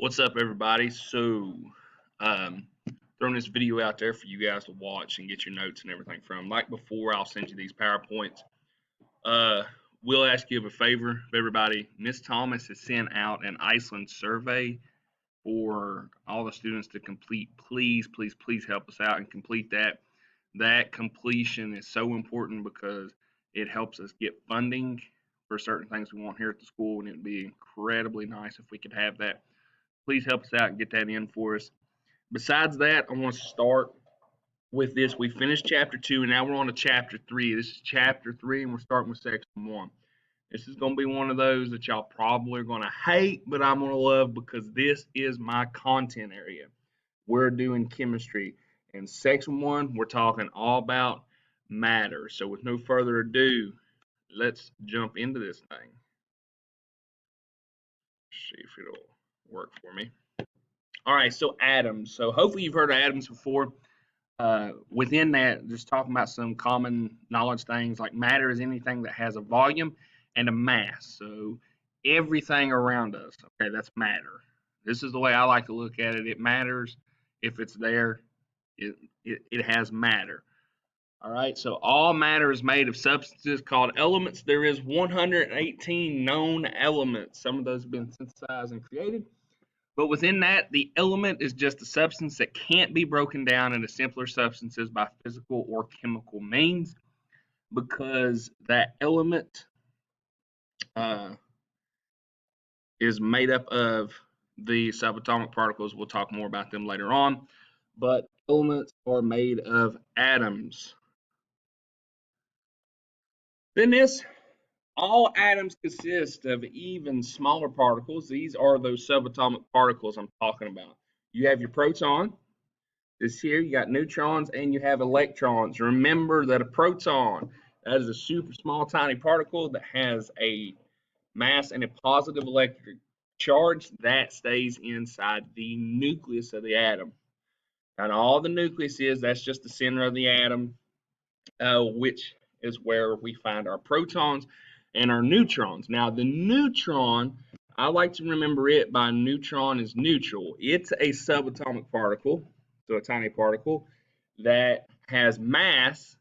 What's up, everybody? Um, throwing this video out there for you guys to watch and get your notes and everything from. Like before, I'll send you these PowerPoints. Uh, we'll ask you a favor of everybody. Miss Thomas has sent out an Iceland survey for all the students to complete. Please, please, please help us out and complete that. That completion is so important because it helps us get funding for certain things we want here at the school, and it would be incredibly nice if we could have that. Please help us out and get that in for us. Besides that, I want to start with this. We finished chapter 2, and now we're on to chapter 3. This is chapter 3, and we're starting with section 1. This is going to be one of those that y'all probably are going to hate, but I'm going to love because this is my content area. We're doing chemistry. In section 1, we're talking all about matter. So with no further ado, let's jump into this thing. See if it'll work for me. All right, so atoms. So hopefully you've heard of atoms before. Within that, just talking about some common knowledge things like matter is anything that has a volume and a mass. So everything around us, okay, that's matter. This is the way I like to look at it. It matters if it's there. It has matter. All right, so all matter is made of substances called elements. There is 118 known elements. Some of those have been synthesized and created. But within that, the element is just a substance that can't be broken down into simpler substances by physical or chemical means, because that element is made up of the subatomic particles. We'll talk more about them later on. But elements are made of atoms. Then all atoms consist of even smaller particles. These are those subatomic particles I'm talking about. You have your proton. This here, you got neutrons and you have electrons. Remember that a proton, that is a super small tiny particle that has a mass and a positive electric charge that stays inside the nucleus of the atom. And all the nucleus is, that's just the center of the atom, which is where we find our protons and our neutrons. Now, the neutron, I like to remember it by neutron is neutral. It's a subatomic particle, so a tiny particle that has mass.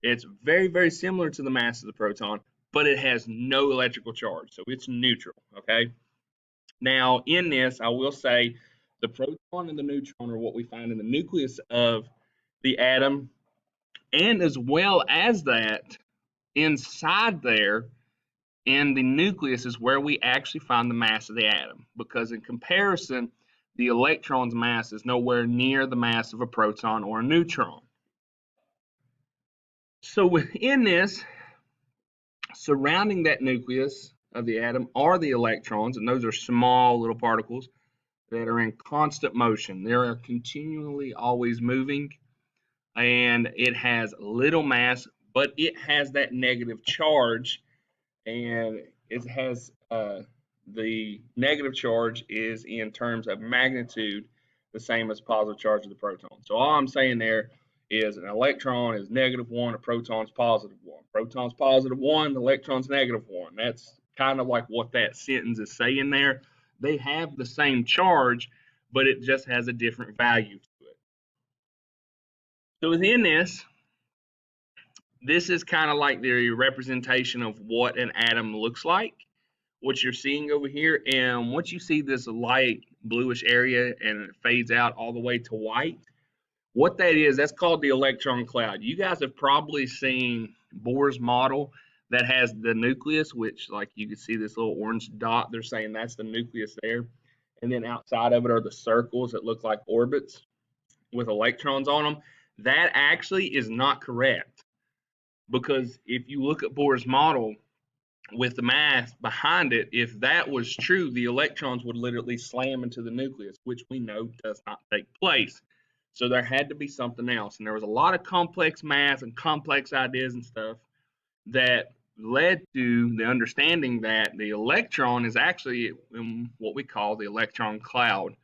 It's very, very similar to the mass of the proton, but it has no electrical charge, so it's neutral, okay? Now, in this, I will say the proton and the neutron are what we find in the nucleus of the atom, and as well as that, inside there in the nucleus is where we actually find the mass of the atom, because in comparison, the electron's mass is nowhere near the mass of a proton or a neutron. So within this, surrounding that nucleus of the atom are the electrons, and those are small little particles that are in constant motion. They are continually always moving, and it has little mass, but it has that negative charge, and it has the negative charge is in terms of magnitude the same as positive charge of the proton. So all I'm saying there is an electron is -1, a proton's +1. Proton's +1, electron's -1. That's kind of like what that sentence is saying there. They have the same charge, but it just has a different value to it. So within this is kind of like the representation of what an atom looks like, what you're seeing over here. And once you see this light bluish area and it fades out all the way to white, what that is, that's called the electron cloud. You guys have probably seen Bohr's model that has the nucleus, which, like, you can see this little orange dot. They're saying that's the nucleus there. And then outside of it are the circles that look like orbits with electrons on them. That actually is not correct, because if you look at Bohr's model with the math behind it, if that was true, the electrons would literally slam into the nucleus, which we know does not take place. So there had to be something else. And there was a lot of complex math and complex ideas and stuff that led to the understanding that the electron is actually in what we call the electron cloud.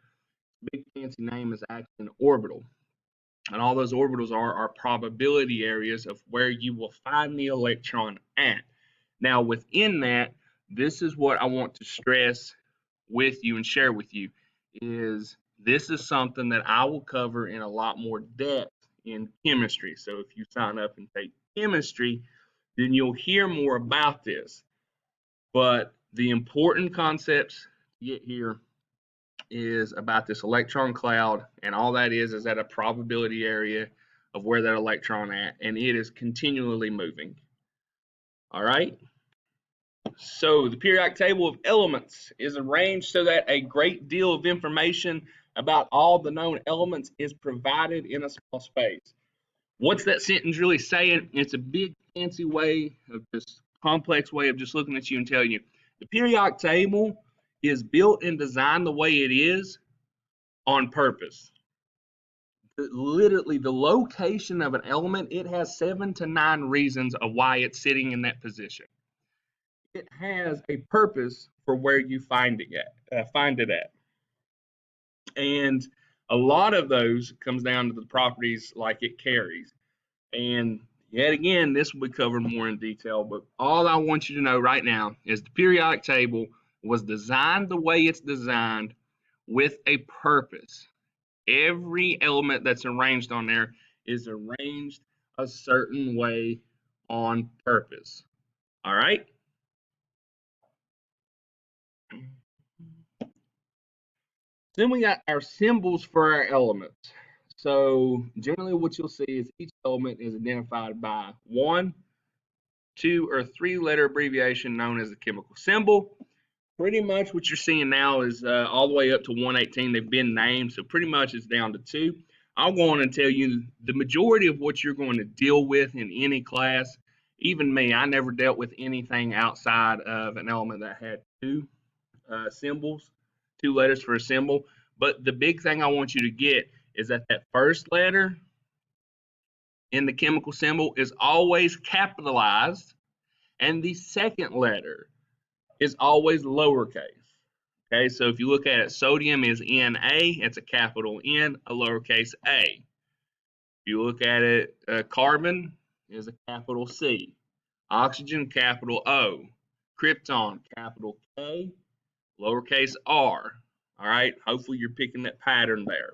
Big fancy name is actually an orbital. And all those orbitals are probability areas of where you will find the electron at. Now, within that, this is what I want to stress with you and share with you is this is something that I will cover in a lot more depth in chemistry. So if you sign up and take chemistry, then you'll hear more about this. But the important concepts to get here is about this electron cloud, and all that is at a probability area of where that electron at, and it is continually moving. All right. So the periodic table of elements is arranged so that a great deal of information about all the known elements is provided in a small space. What's that sentence really saying? It's a big fancy way of just complex way of just looking at you and telling you the periodic table is built and designed the way it is on purpose. Literally, the location of an element, it has 7 to 9 reasons of why it's sitting in that position. It has a purpose for where you find it at. And a lot of those comes down to the properties like it carries. And yet again, this will be covered more in detail, but all I want you to know right now is the periodic table was designed the way it's designed with a purpose. Every element that's arranged on there is arranged a certain way on purpose. All right? Then we got our symbols for our elements. So generally what you'll see is each element is identified by 1, 2, or 3 letter abbreviation known as the chemical symbol. Pretty much what you're seeing now is all the way up to 118. They've been named, so pretty much it's down to 2. I'm going to tell you the majority of what you're going to deal with in any class. Even me, I never dealt with anything outside of an element that had 2 symbols, 2 letters for a symbol. But the big thing I want you to get is that first letter in the chemical symbol is always capitalized, and the second letter is always lowercase. Okay, so if you look at it, sodium is Na, it's a capital N, a lowercase a. If you look at it, carbon is a capital C, oxygen, capital O, krypton, capital K, lowercase r. All right, hopefully you're picking that pattern there.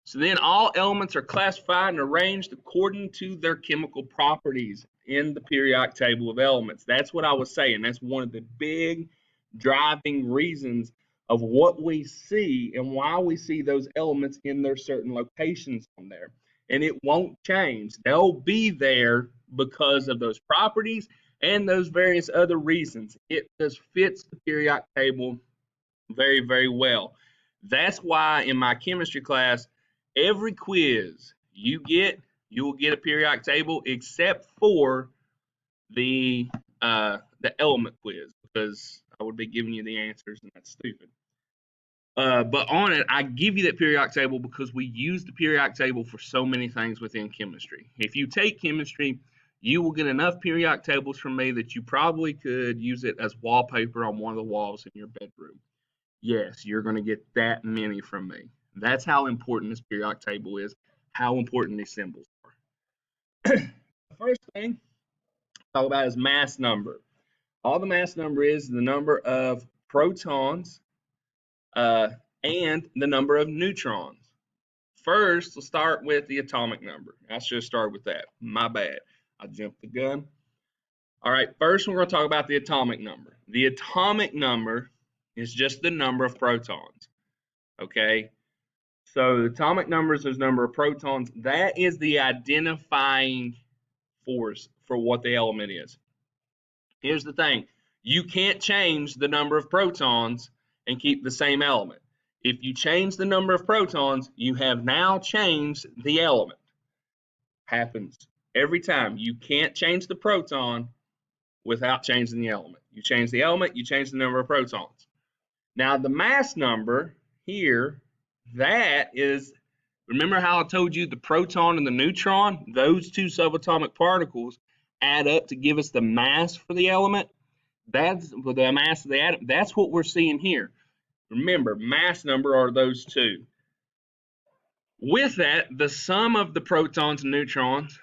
So then all elements are classified and arranged according to their chemical properties in the periodic table of elements. That's what I was saying. That's one of the big driving reasons of what we see and why we see those elements in their certain locations on there. And it won't change. They'll be there because of those properties and those various other reasons. It just fits the periodic table very, very well. That's why in my chemistry class, every quiz you will get a periodic table except for the element quiz, because I would be giving you the answers and that's stupid. But on it, I give you that periodic table because we use the periodic table for so many things within chemistry. If you take chemistry, you will get enough periodic tables from me that you probably could use it as wallpaper on one of the walls in your bedroom. Yes, you're going to get that many from me. That's how important this periodic table is, how important these symbols are. The first thing to talk about is mass number. All the mass number is the number of protons and the number of neutrons. First, let's start with the atomic number. I should have started with that. My bad. I jumped the gun. All right, first we're going to talk about the atomic number. The atomic number is just the number of protons. Okay, so the atomic number is the number of protons. That is the identifying force for what the element is. Here's the thing. You can't change the number of protons and keep the same element. If you change the number of protons, you have now changed the element. Happens every time. You can't change the proton without changing the element. You change the element, you change the number of protons. Now the mass number here, that is, remember how I told you the proton and the neutron, those 2 subatomic particles add up to give us the mass for the element. That's the mass of the atom. That's what we're seeing here. Remember, mass number are those 2. With that, the sum of the protons and neutrons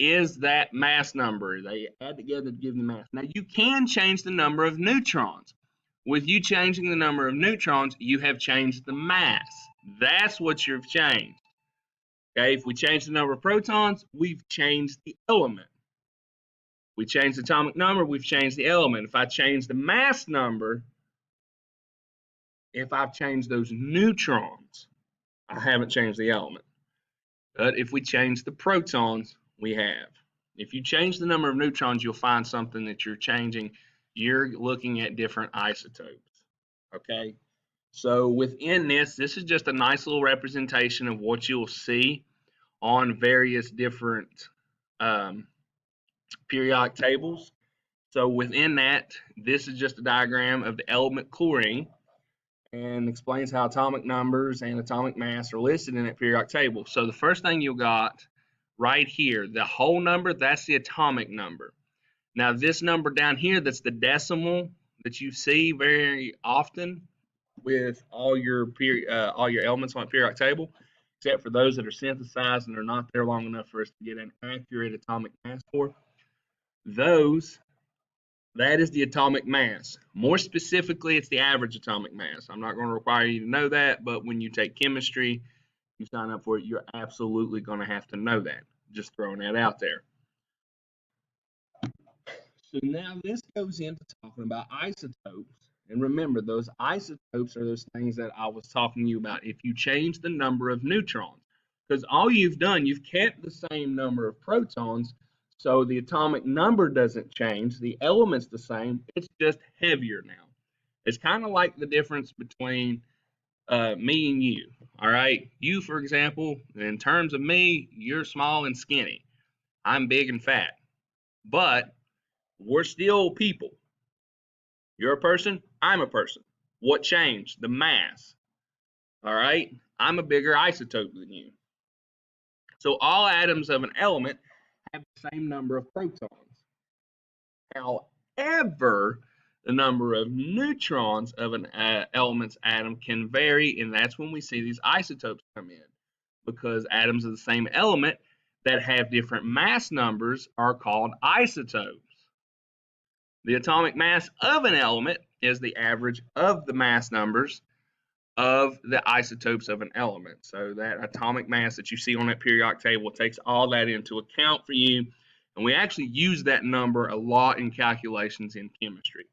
is that mass number. They add together to give the mass. Now, you can change the number of neutrons. With you changing the number of neutrons, you have changed the mass. That's what you've changed. Okay, if we change the number of protons, we've changed the element. We change the atomic number, we've changed the element. If I change the mass number, if I've changed those neutrons, I haven't changed the element. But if we change the protons, we have. If you change the number of neutrons, you'll find something that you're changing. You're looking at different isotopes. Okay? So within this is just a nice little representation of what you'll see on various different periodic tables. So within that, this is just a diagram of the element chlorine and explains how atomic numbers and atomic mass are listed in that periodic table. So the first thing you got right here, the whole number, that's the atomic number. Now this number down here, that's the decimal that you see very often with all your elements on a periodic table, except for those that are synthesized and are not there long enough for us to get an accurate atomic mass for. That is the atomic mass. More specifically, it's the average atomic mass. I'm not going to require you to know that, but when you take chemistry, you sign up for it, you're absolutely going to have to know that. Just throwing that out there. So now this goes into talking about isotopes. And remember, those isotopes are those things that I was talking to you about. If you change the number of neutrons, because all you've done, you've kept the same number of protons, so the atomic number doesn't change. The element's the same. It's just heavier now. It's kind of like the difference between me and you. All right. You, for example, in terms of me, you're small and skinny. I'm big and fat. But we're still people. You're a person. I'm a person. What changed? The mass. All right. I'm a bigger isotope than you. So all atoms of an element have the same number of protons. However, the number of neutrons of an element's atom can vary, and that's when we see these isotopes come in, because atoms of the same element that have different mass numbers are called isotopes. The atomic mass of an element is the average of the mass numbers of the isotopes of an element. So that atomic mass that you see on that periodic table takes all that into account for you. And we actually use that number a lot in calculations in chemistry.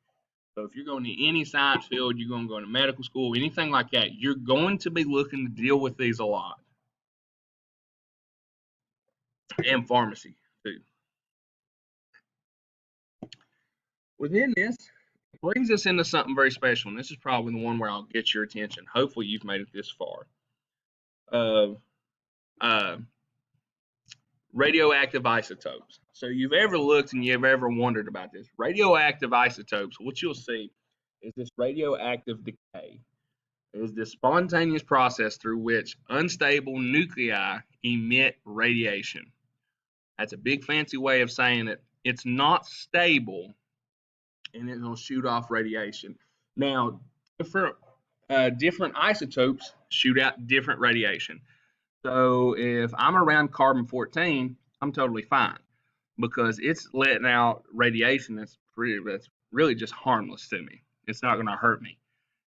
So if you're going to any science field, you're going to go to medical school, anything like that, you're going to be looking to deal with these a lot. And pharmacy too. Within this, it brings us into something very special, and this is probably the one where I'll get your attention. Hopefully you've made it this far. Radioactive isotopes. So you've ever looked and you've ever wondered about this. Radioactive isotopes, what you'll see is this radioactive decay. It is this spontaneous process through which unstable nuclei emit radiation. That's a big fancy way of saying it. It's not stable and it will shoot off radiation. Now, different isotopes shoot out different radiation. So if I'm around carbon-14, I'm totally fine because it's letting out radiation that's really just harmless to me. It's not going to hurt me.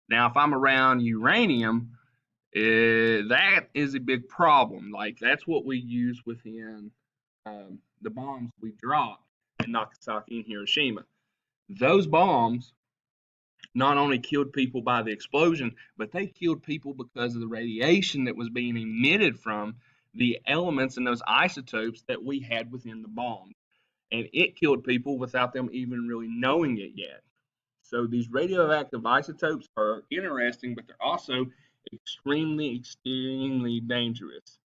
Now, if I'm around uranium, that is a big problem. Like that's what we use within the bombs we dropped in Nagasaki and Hiroshima. Those bombs not only killed people by the explosion, but they killed people because of the radiation that was being emitted from the elements and those isotopes that we had within the bomb. And it killed people without them even really knowing it yet. So these radioactive isotopes are interesting, but they're also extremely, extremely dangerous.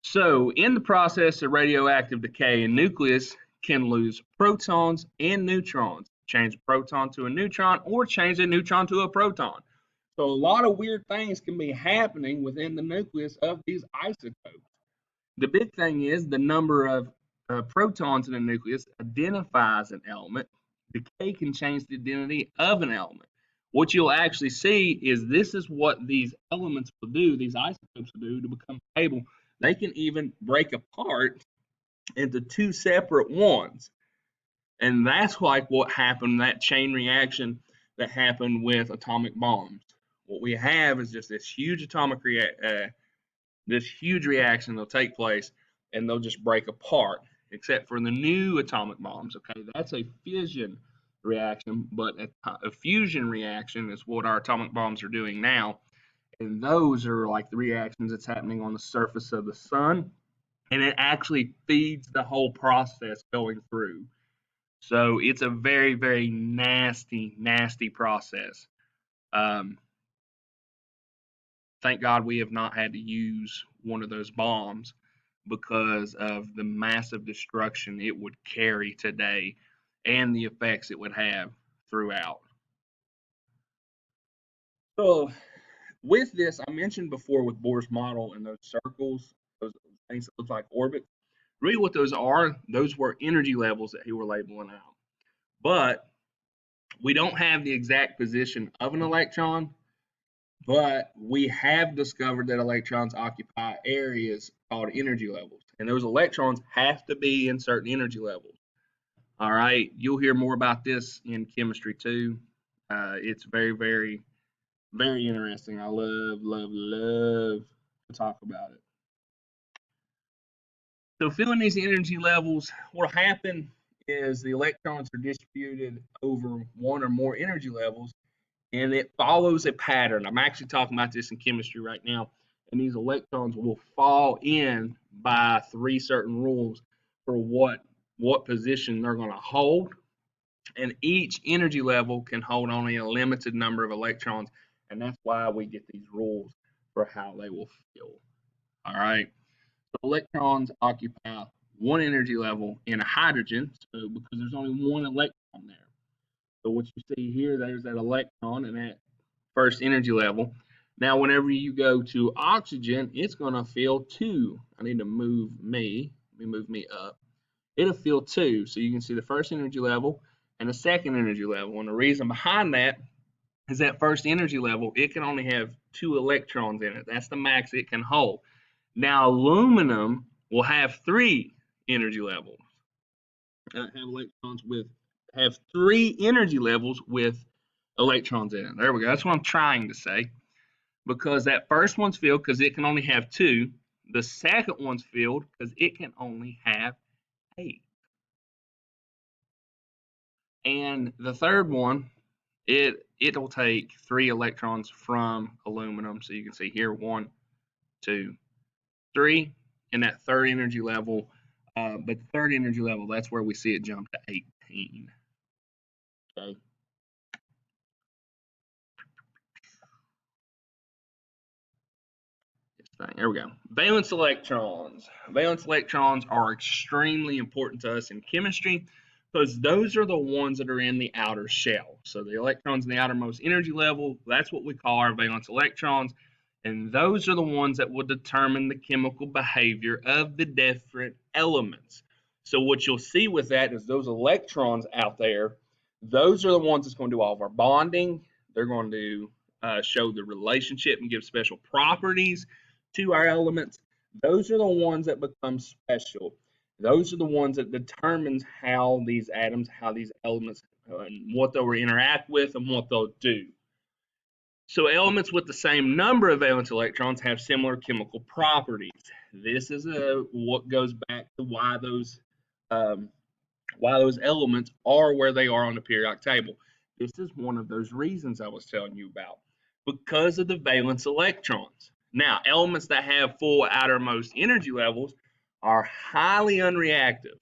So in the process of radioactive decay, a nucleus can lose protons and neutrons. Change a proton to a neutron or change a neutron to a proton. So a lot of weird things can be happening within the nucleus of these isotopes. The big thing is the number of protons in a nucleus identifies an element. Decay can change the identity of an element. What you'll actually see is this is what these elements will do, these isotopes will do to become stable. They can even break apart into two separate ones. And that's like what happened, that chain reaction that happen with atomic bombs. What we have is just this huge this huge reaction that'll take place, and they'll just break apart. Except for the new atomic bombs. Okay, that's a fission reaction, but a fusion reaction is what our atomic bombs are doing now, and those are like the reactions that's happening on the surface of the sun, and it actually feeds the whole process going through. So it's a very, very nasty, nasty process. Um, thank God we have not had to use one of those bombs because of the massive destruction it would carry today and the effects it would have throughout. So, with this, I mentioned before with Bohr's model and those circles, those things that look like orbits. Really, what those were energy levels that he were labeling out. But we don't have the exact position of an electron, but we have discovered that electrons occupy areas called energy levels. And those electrons have to be in certain energy levels. All right, you'll hear more about this in chemistry too. It's very, very, very interesting. I love, love, love to talk about it. So filling these energy levels, what will happen is the electrons are distributed over one or more energy levels, and it follows a pattern. I'm actually talking about this in chemistry right now, and these electrons will fall in by three certain rules for what position they're going to hold, and each energy level can hold only a limited number of electrons, and that's why we get these rules for how they will fill. All right. So electrons occupy one energy level in a hydrogen, so because there's only one electron there. So what you see here, there's that electron in that first energy level. Now, whenever you go to oxygen, it's going to fill two. I need to move me. Let me move me up. It'll fill two. So you can see the first energy level and the second energy level. And the reason behind that is that first energy level, it can only have two electrons in it. That's the max it can hold. Now, aluminum will have three energy levels. Have three energy levels with electrons in it. There we go. That's what I'm trying to say. Because that first one's filled because it can only have two. The second one's filled because it can only have 8. And the third one, it'll take 3 electrons from aluminum. So you can see here 1, 2, 3 in that third energy level. But the third energy level, that's where we see it jump to 18. Okay. There we go. Valence electrons. Valence electrons are extremely important to us in chemistry because those are the ones that are in the outer shell. So the electrons in the outermost energy level, that's what we call our valence electrons. And those are the ones that will determine the chemical behavior of the different elements. So what you'll see with that is those electrons out there, those are the ones that's going to do all of our bonding. They're going to show the relationship and give special properties to our elements. Those are the ones that become special. Those are the ones that determines how these atoms, how these elements, and what they'll interact with and what they'll do. So elements with the same number of valence electrons have similar chemical properties. This is what goes back to why those elements are where they are on the periodic table. This is one of those reasons I was telling you about, because of the valence electrons. Now, elements that have full outermost energy levels are highly unreactive,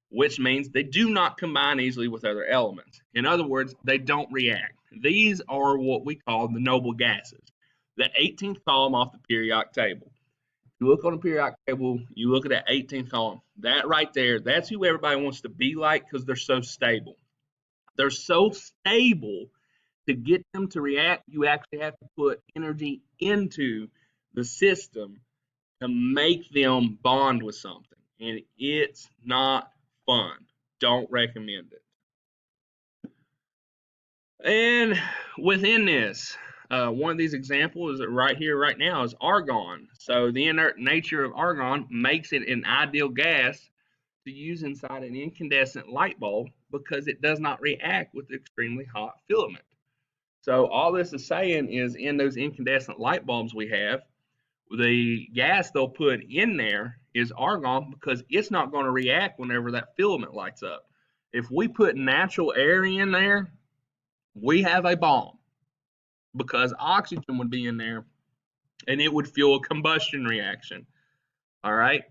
which means they do not combine easily with other elements. In other words, they don't react. These are what we call the noble gases, the 18th column off the periodic table. If you look on the periodic table, you look at that 18th column, that right there, that's who everybody wants to be like because they're so stable. They're so stable, to get them to react, you actually have to put energy into the system to make them bond with something. And it's not fun. Don't recommend it. And within this, one of these examples right here, right now, is argon. So the inert nature of argon makes it an ideal gas to use inside an incandescent light bulb because it does not react with extremely hot filament. So all this is saying is in those incandescent light bulbs we have, the gas they'll put in there is argon because it's not going to react whenever that filament lights up. If we put natural air in there, we have a bomb because oxygen would be in there and it would fuel a combustion reaction. All right.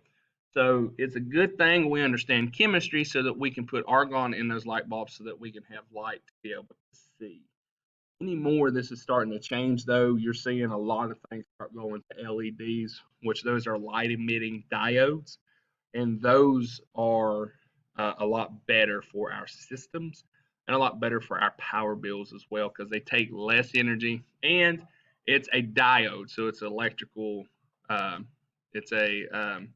So it's a good thing we understand chemistry so that we can put argon in those light bulbs so that we can have light to be able to see. Anymore, this is starting to change though. You're seeing a lot of things start going to LEDs, which those are light emitting diodes, and those are a lot better for our systems and a lot better for our power bills as well because they take less energy and it's a diode, so it's electrical. Um, it's a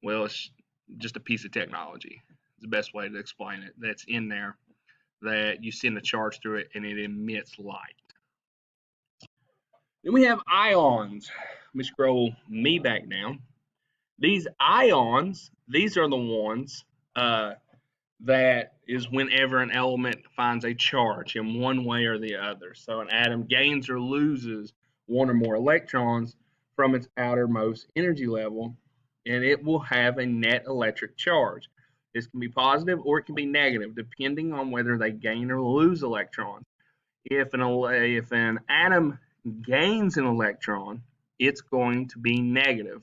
well, it's just a piece of technology. It's the best way to explain it. That's in there that you send a charge through it and it emits light. Then we have ions. Let me scroll me back down. These ions, these are the ones that is whenever an element finds a charge in one way or the other. So an atom gains or loses one or more electrons from its outermost energy level, and it will have a net electric charge. This can be positive or it can be negative, depending on whether they gain or lose electrons. If an atom gains an electron, it's going to be negative.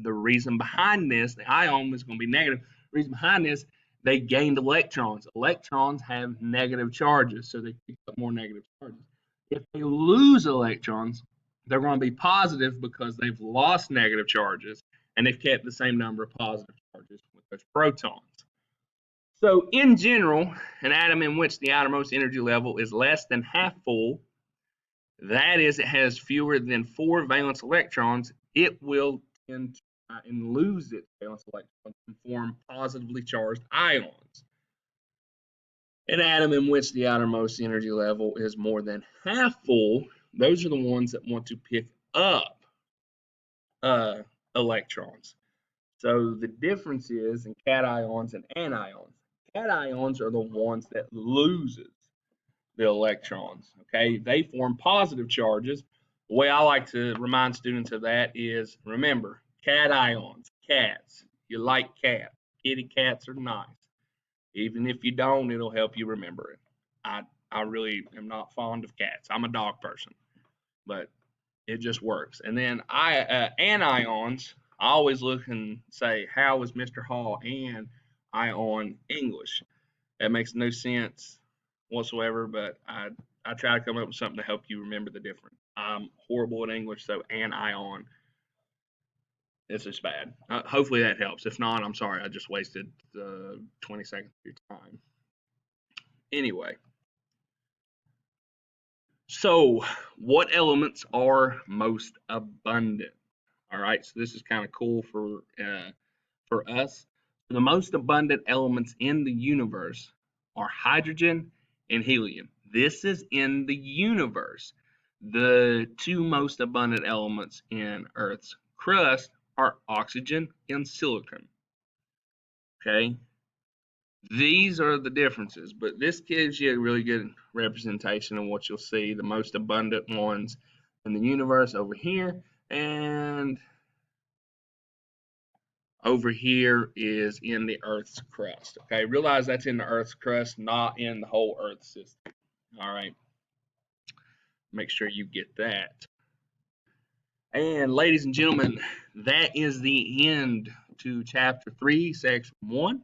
The reason behind this, the ion is going to be negative. The reason behind this, they gained electrons. Electrons have negative charges, so they pick up more negative charges. If they lose electrons, they're going to be positive because they've lost negative charges and they've kept the same number of positive charges with those protons. So in general, an atom in which the outermost energy level is less than half full, that is, it has fewer than 4 valence electrons, it will tend to and lose its valence electrons and form positively charged ions. An atom in which the outermost energy level is more than half full, those are the ones that want to pick up electrons. So the difference is in cations and anions. Cations are the ones that loses the electrons. Okay, they form positive charges. The way I like to remind students of that is remember cations, cats. You like cats. Kitty cats are nice. Even if you don't, it'll help you remember it. I really am not fond of cats. I'm a dog person, but it just works. And then anions, I always look and say, how is Mr. Hall and ion English? That makes no sense whatsoever, but I try to come up with something to help you remember the difference. I'm horrible at English, so anion, it's just bad. Hopefully that helps. If not, I'm sorry. I just wasted 20 seconds of your time. Anyway, so what elements are most abundant? All right, so this is kind of cool for us. The most abundant elements in the universe are hydrogen and helium. This is in the universe. The two most abundant elements in Earth's crust are oxygen and silicon. Okay, these are the differences, but this gives you a really good representation of what you'll see. The most abundant ones in the universe over here, and over here is in the Earth's crust. Okay, realize that's in the Earth's crust, not in the whole Earth system. All right, make sure you get that. And ladies and gentlemen, that is the end to chapter 3, section 1.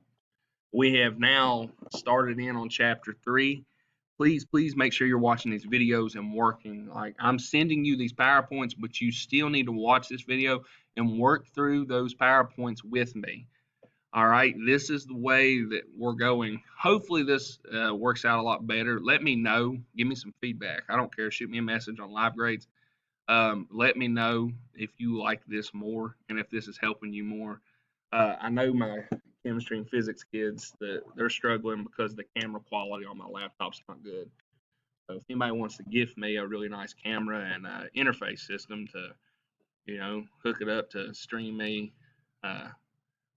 We have now started in on chapter 3. Please make sure you're watching these videos and working. Like, I'm sending you these PowerPoints, but you still need to watch this video and work through those PowerPoints with me. All right, this is the way that we're going. Hopefully this works out a lot better. Let me know. Give me some feedback. I don't care. Shoot me a message on Live Grades. Let me know if you like this more and if this is helping you more. I know my chemistry and physics kids that they're struggling because the camera quality on my laptop's not good. So if anybody wants to gift me a really nice camera and interface system to, hook it up to stream me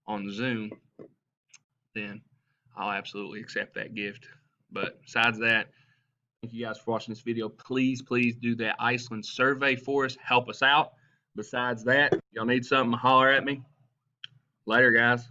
on Zoom, then I'll absolutely accept that gift. But besides that, Thank you guys for watching this video. Please do that Iceland survey for us. Help us out. Besides that, y'all need something, holler at me. Later, guys.